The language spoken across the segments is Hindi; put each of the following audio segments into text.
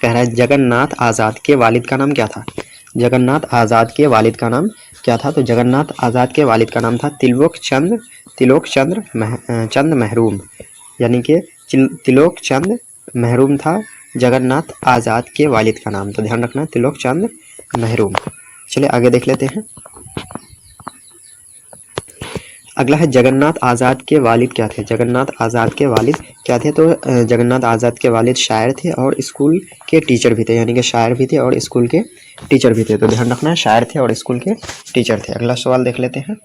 कह रहा है जगन्नाथ आज़ाद के वालिद का नाम क्या था। जगन्नाथ आज़ाद के वालिद का नाम क्या था। तो जगन्नाथ आज़ाद के वालिद का नाम था तिलोक चंद महरूम, यानी कि तिलोक चंद महरूम था जगन्नाथ आज़ाद के वालिद का नाम। तो ध्यान रखना तिलोक चंद महरूम। चलिए आगे देख लेते हैं। अगला है जगन्नाथ आज़ाद के वालिद क्या थे। जगन्नाथ आज़ाद के वालिद क्या थे। तो जगन्नाथ आज़ाद के वालिद शायर थे और स्कूल के टीचर भी थे, यानी कि शायर भी थे और स्कूल के टीचर भी थे। तो ध्यान रखना है शायर थे और स्कूल के टीचर थे। अगला सवाल देख लेते हैं।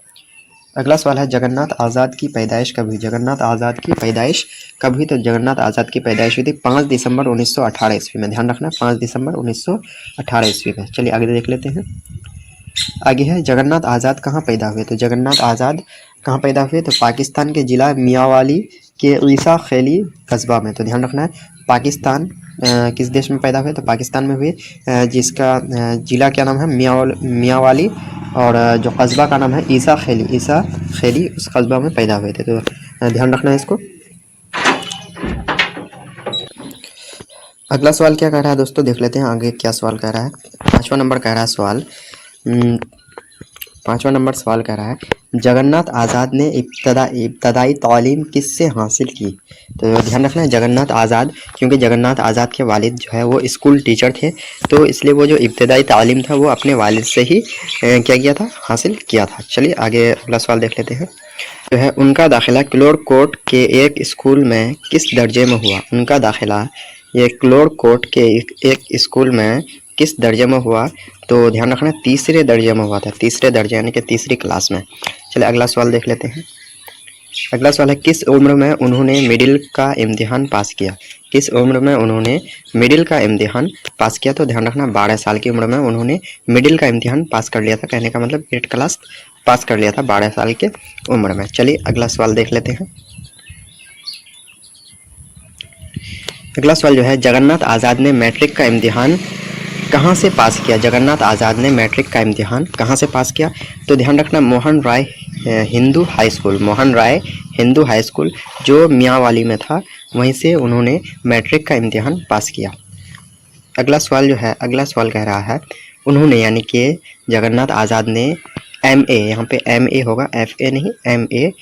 अगला सवाल है जगन्नाथ आज़ाद की पैदाइश कब हुई। जगन्नाथ आज़ाद की पैदाइश कब हुई। तो जगन्नाथ आज़ाद की पैदाइश हुई थी 5 दिसंबर 1918 ईस्वी में। ध्यान रखना 5 दिसंबर 1918 ईस्वी में। चलिए आगे देख लेते हैं। आगे है जगन्नाथ आज़ाद कहाँ पैदा हुए। तो जगन्नाथ आज़ाद कहाँ पैदा हुए। तो पाकिस्तान के ज़िला मियांवाली के ईसा खेली कस्बा में। तो ध्यान रखना है पाकिस्तान किस देश में पैदा हुए। तो पाकिस्तान में हुए, जिसका ज़िला क्या नाम है मियांवाली, और जो कस्बा का नाम है ईसा खेली उस कस्बा में पैदा हुए थे। तो ध्यान रखना है इसको। अगला सवाल क्या कह रहा है दोस्तों, देख लेते हैं आगे क्या सवाल कह रहा है। 5वां नंबर कह रहा है सवाल। 5वां नंबर सवाल कह रहा है जगन्नाथ आज़ाद ने इब्तदाई तालीम किससे हासिल की। तो ध्यान रखना है जगन्नाथ आज़ाद, क्योंकि जगन्नाथ आज़ाद के वालिद जो है वो स्कूल टीचर थे, तो इसलिए वो जो इब्तदाई तालीम था वो अपने वालिद से ही क्या किया था, हासिल किया था। चलिए आगे अगला सवाल देख लेते हैं। जो है उनका दाखिला क्लोरकोट के एक स्कूल में किस दर्जे में हुआ। उनका दाखिला ये क्लोरकोट के एक स्कूल में किस दर्जे में हुआ। तो ध्यान रखना तीसरे दर्जे में हुआ था, तीसरे दर्जे यानी कि तीसरी क्लास में। चलिए अगला सवाल देख लेते हैं। अगला सवाल है किस उम्र में उन्होंने मिडिल का इम्तिहान पास किया। किस उम्र में उन्होंने मिडिल का इम्तिहान पास किया। तो ध्यान रखना 12 साल की उम्र में उन्होंने मिडिल का इम्तिहान पास कर लिया था, कहने का मतलब 8 क्लास पास कर लिया था 12 साल के उम्र में। चलिए अगला सवाल देख लेते हैं। अगला सवाल जो है जगन्नाथ आज़ाद ने मैट्रिक का इम्तिहान कहाँ से पास किया। जगन्नाथ आज़ाद ने मैट्रिक का इम्तिहान कहाँ से पास किया। तो ध्यान रखना Mohan Roy Hindu high school, Mohan Roy Hindu high school जो मियांवाली में था, वहीं से उन्होंने मैट्रिक का इम्तिहान पास किया। अगला सवाल जो है, अगला सवाल कह रहा है उन्होंने, यानी कि जगन्नाथ आज़ाद ने MA, यहाँ पे MA होगा FA नहीं, MA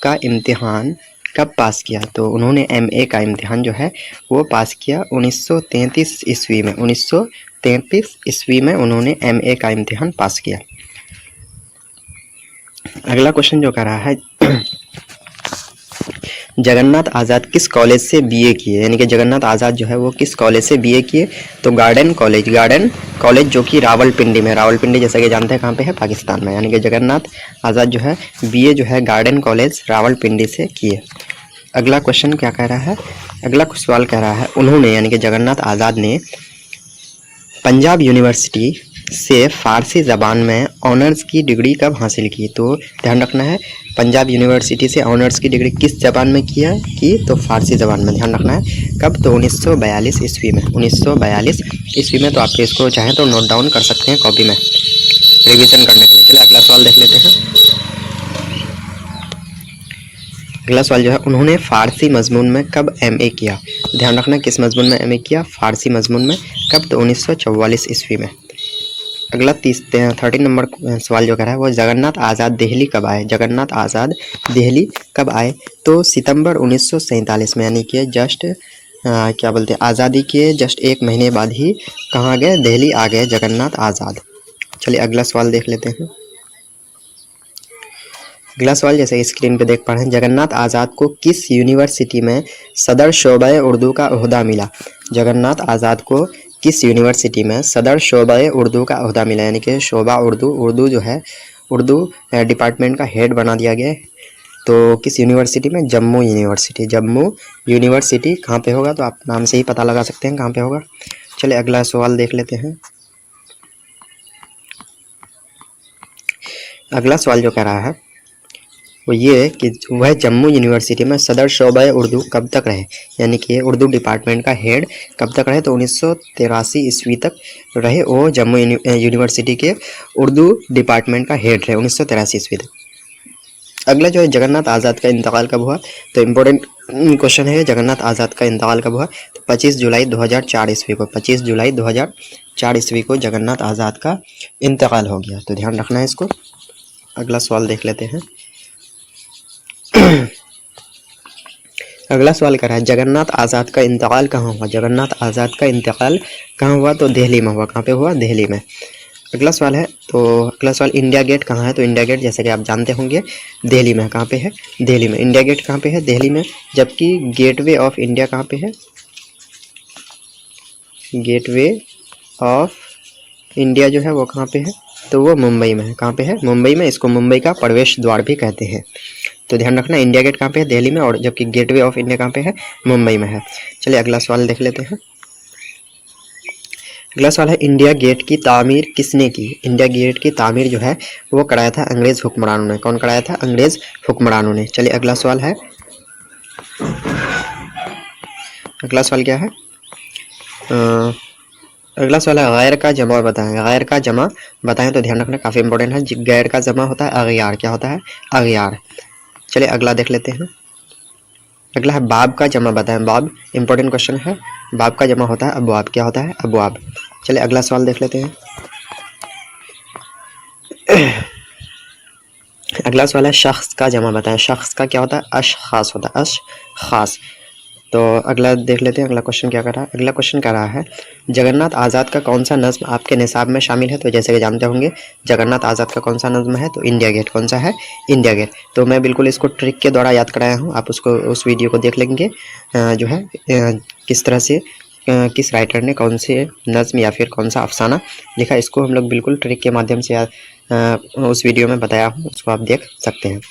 का इम्तिहान कब पास किया। तो उन्होंने MA का इम्तिहान जो है वो पास किया 1933 ईस्वी में। 1933 ईस्वी में उन्होंने MA का इम्तिहान पास किया। अगला क्वेश्चन जो कर रहा है जगन्नाथ आज़ाद किस कॉलेज से BA किए, यानी कि जगन्नाथ आज़ाद जो है वो किस कॉलेज से BA किए। तो गार्डन कॉलेज जो कि रावलपिंडी में, रावलपिंडी जैसा कि जानते हैं कहाँ पे है, पाकिस्तान में। यानी कि जगन्नाथ आज़ाद जो है BA जो है गार्डन कॉलेज रावलपिंडी से किए। अगला क्वेश्चन क्या कह रहा है, अगला सवाल कह रहा है उन्होंने, यानी कि जगन्नाथ आज़ाद ने पंजाब यूनिवर्सिटी से फ़ारसी ज़बान में ऑनर्स की डिग्री कब हासिल की। तो ध्यान रखना है पंजाब यूनिवर्सिटी से ऑनर्स की डिग्री किस ज़बान में किया की, तो फ़ारसी ज़बान में। ध्यान रखना है कब, तो 1942 ईस्वी में। 1942 ईस्वी में। तो आप इसको चाहें तो नोट डाउन कर सकते हैं कॉपी में रिवीजन करने के लिए। चलिए अगला सवाल देख लेते हैं। अगला सवाल जो है उन्होंने फ़ारसी मजमून में कब MA किया। ध्यान रखना किस मजमून में MA किया, फ़ारसी मजमून में। कब, तो 1944 ईस्वी में। अगला 13 नंबर सवाल जो कर रहा है वो जगन्नाथ आज़ाद दिल्ली कब आए। जगन्नाथ आज़ाद दिल्ली कब आए। तो सितंबर 1947 में, यानी कि जस्ट क्या बोलते हैं आज़ादी के जस्ट 1 महीने बाद ही कहाँ गए, दिल्ली आ गए जगन्नाथ आज़ाद। चलिए अगला सवाल देख लेते हैं। अगला सवाल जैसे स्क्रीन पे देख पा रहे हैं जगन्नाथ आज़ाद को किस यूनिवर्सिटी में सदर शोबा उर्दू का ओहदा मिला। जगन्नाथ आज़ाद को किस यूनिवर्सिटी में सदर शोबा उर्दू का ओहदा मिला, यानी कि शोबा उर्दू जो है उर्दू डिपार्टमेंट का हेड बना दिया गया। तो किस यूनिवर्सिटी में, जम्मू यूनिवर्सिटी कहाँ पे होगा, तो आप नाम से ही पता लगा सकते हैं कहाँ पे होगा। चलिए अगला सवाल देख लेते हैं। अगला सवाल जो कह रहा है वो ये कि वह जम्मू यूनिवर्सिटी में सदर शोबा उर्दू कब तक रहे, यानी कि उर्दू डिपार्टमेंट का हेड कब तक रहे। तो 1983 ईस्वी तक रहे वो जम्मू यूनिवर्सिटी के उर्दू डिपार्टमेंट का हेड रहे 1983 ईस्वी तक। अगला जो है जगन्नाथ आज़ाद का इंतकाल कब हुआ, तो इम्पोर्टेंट क्वेश्चन है जगन्नाथ आज़ाद का इंतकाल कब हुआ, तो 25 जुलाई 2004 ईस्वी को, 25 जुलाई 2004 ईस्वी को जगन्नाथ आज़ाद का इंतकाल हो गया। तो ध्यान रखना है इसको। अगला सवाल देख लेते हैं। अगला सवाल कर रहा है जगन्नाथ आज़ाद का इंतकाल कहाँ हुआ, जगन्नाथ आज़ाद का इंतकाल कहाँ हुआ, तो दिल्ली में हुआ। कहाँ पे हुआ, दिल्ली में। अगला सवाल है, तो अगला सवाल इंडिया गेट कहाँ है, तो इंडिया गेट जैसे कि आप जानते होंगे दिल्ली में। कहाँ पे है, दिल्ली में। इंडिया गेट कहाँ पे है, दिल्ली में। जबकि गेटवे ऑफ इंडिया कहाँ पे है, गेटवे ऑफ इंडिया जो है वो कहाँ पे है, तो वो मुंबई में है। कहाँ पे है, मुंबई में। इसको मुंबई का प्रवेश द्वार भी कहते हैं। तो ध्यान रखना, इंडिया गेट कहाँ पे है, दिल्ली में, और जबकि गेटवे ऑफ इंडिया कहाँ पे है, मुंबई में है। चलिए अगला सवाल देख लेते हैं। अगला सवाल है इंडिया गेट की तामीर किसने की, इंडिया गेट की तामीर जो है वो कराया था अंग्रेज़ हुक्मरानों ने। कौन कराया था, अंग्रेज़ हुक्मरानों ने। चलिए अगला सवाल है, अगला सवाल क्या है, अगला सवाल है गैर का जमा बताएं, गैर का जमा बताएं। तो ध्यान रखना काफ़ी इंपॉर्टेंट है। गैर का जमा होता है अगयार। क्या होता है, अगयार। चलिए अगला देख लेते हैं। अगला है बाब का जमा बताएं, बाब इंपॉर्टेंट क्वेश्चन है। बाब का जमा होता है अबवाब। क्या होता है, अबवाब। चलिए अगला सवाल देख लेते हैं। अगला सवाल है शख्स का जमा बताएं, शख्स का क्या होता है, अशखास होता है, अशखास। तो अगला देख लेते हैं। अगला क्वेश्चन क्या कर रहा है, अगला क्वेश्चन कर रहा है जगन्नाथ आज़ाद का कौन सा नज़्म आपके निसाब में शामिल है। तो जैसे कि जानते होंगे जगन्नाथ आज़ाद का कौन सा नज़्म है, तो इंडिया गेट। कौन सा है, इंडिया गेट। तो मैं बिल्कुल इसको ट्रिक के द्वारा याद कराया हूँ, आप उसको उस वीडियो को देख लेंगे जो है किस तरह से किस राइटर ने कौन से नज़्म या फिर कौन सा अफसाना लिखा, इसको हम लोग बिल्कुल ट्रिक के माध्यम से उस वीडियो में बताया हूँ, उसको आप देख सकते हैं।